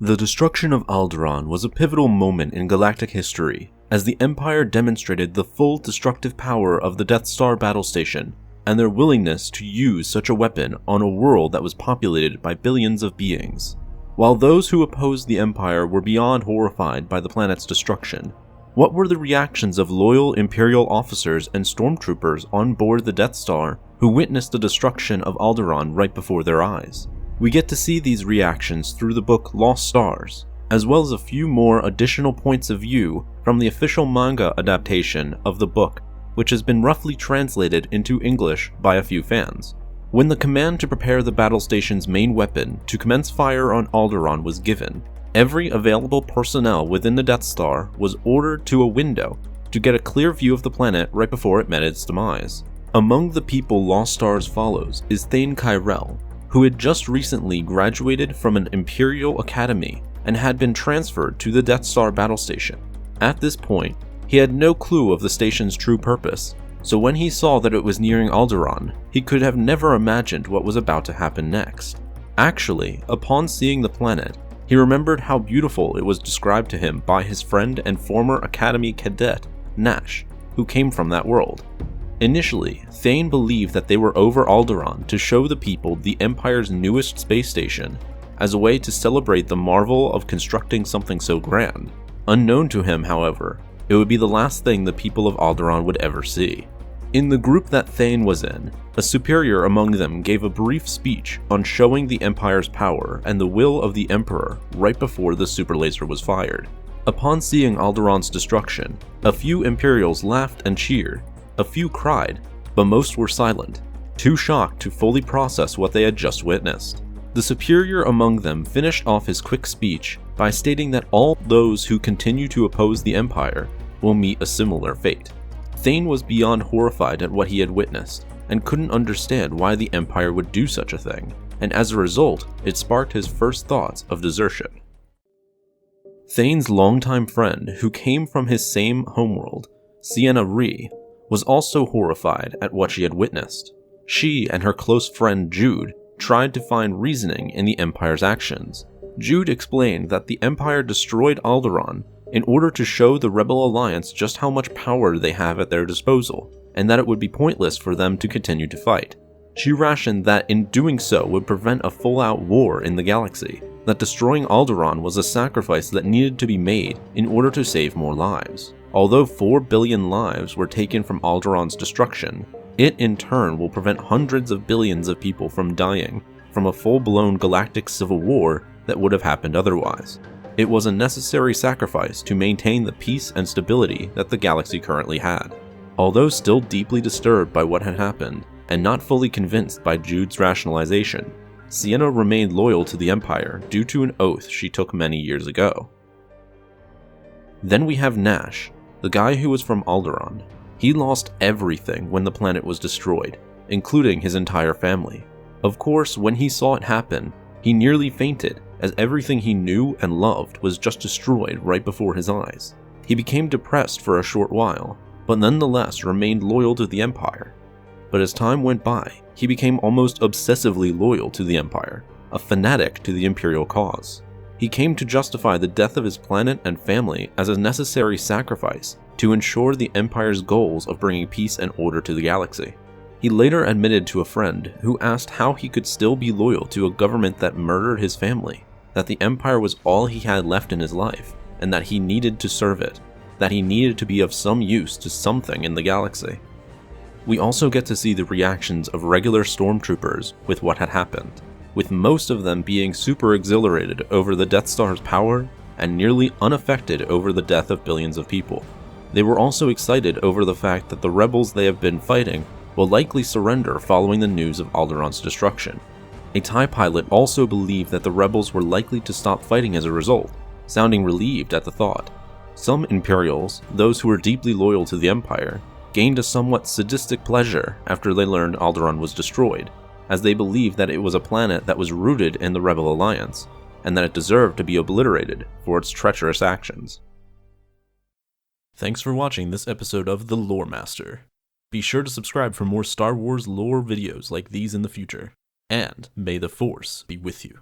The destruction of Alderaan was a pivotal moment in galactic history, as the Empire demonstrated the full destructive power of the Death Star battle station, and their willingness to use such a weapon on a world that was populated by billions of beings. While those who opposed the Empire were beyond horrified by the planet's destruction, what were the reactions of loyal Imperial officers and stormtroopers on board the Death Star who witnessed the destruction of Alderaan right before their eyes? We get to see these reactions through the book Lost Stars, as well as a few more additional points of view from the official manga adaptation of the book, which has been roughly translated into English by a few fans. When the command to prepare the battle station's main weapon to commence fire on Alderaan was given, every available personnel within the Death Star was ordered to a window to get a clear view of the planet right before it met its demise. Among the people Lost Stars follows is Thane Kyrell, who had just recently graduated from an Imperial Academy and had been transferred to the Death Star battle station. At this point, he had no clue of the station's true purpose, so when he saw that it was nearing Alderaan, he could have never imagined what was about to happen next. Actually, upon seeing the planet, he remembered how beautiful it was described to him by his friend and former Academy cadet, Nash, who came from that world. Initially, Thane believed that they were over Alderaan to show the people the Empire's newest space station, as a way to celebrate the marvel of constructing something so grand. Unknown to him, however, it would be the last thing the people of Alderaan would ever see. In the group that Thane was in, a superior among them gave a brief speech on showing the Empire's power and the will of the Emperor right before the super laser was fired. Upon seeing Alderaan's destruction, a few Imperials laughed and cheered. A few cried, but most were silent, too shocked to fully process what they had just witnessed. The superior among them finished off his quick speech by stating that all those who continue to oppose the Empire will meet a similar fate. Thane was beyond horrified at what he had witnessed, and couldn't understand why the Empire would do such a thing, and as a result, it sparked his first thoughts of desertion. Thane's longtime friend, who came from his same homeworld, Sienna Rhee, was also horrified at what she had witnessed. She and her close friend Jude tried to find reasoning in the Empire's actions. Jude explained that the Empire destroyed Alderaan in order to show the Rebel Alliance just how much power they have at their disposal, and that it would be pointless for them to continue to fight. She rationed that in doing so would prevent a full-out war in the galaxy, that destroying Alderaan was a sacrifice that needed to be made in order to save more lives. Although 4 billion lives were taken from Alderaan's destruction, it in turn will prevent hundreds of billions of people from dying from a full-blown galactic civil war that would have happened otherwise. It was a necessary sacrifice to maintain the peace and stability that the galaxy currently had. Although still deeply disturbed by what had happened, and not fully convinced by Jude's rationalization, Sienna remained loyal to the Empire due to an oath she took many years ago. Then we have Nash, the guy who was from Alderaan. He lost everything when the planet was destroyed, including his entire family. Of course, when he saw it happen, he nearly fainted, as everything he knew and loved was just destroyed right before his eyes. He became depressed for a short while, but nonetheless remained loyal to the Empire. But as time went by, he became almost obsessively loyal to the Empire, a fanatic to the Imperial cause. He came to justify the death of his planet and family as a necessary sacrifice to ensure the Empire's goals of bringing peace and order to the galaxy. He later admitted to a friend who asked how he could still be loyal to a government that murdered his family, that the Empire was all he had left in his life, and that he needed to serve it, that he needed to be of some use to something in the galaxy. We also get to see the reactions of regular stormtroopers with what had happened, with most of them being super exhilarated over the Death Star's power and nearly unaffected over the death of billions of people. They were also excited over the fact that the rebels they have been fighting will likely surrender following the news of Alderaan's destruction. A TIE pilot also believed that the rebels were likely to stop fighting as a result, sounding relieved at the thought. Some Imperials, those who were deeply loyal to the Empire, gained a somewhat sadistic pleasure after they learned Alderaan was destroyed, as they believed that it was a planet that was rooted in the Rebel Alliance, and that it deserved to be obliterated for its treacherous actions. Thanks for watching this episode of The Lore Master. Be sure to subscribe for more Star Wars lore videos like these in the future, and may the Force be with you.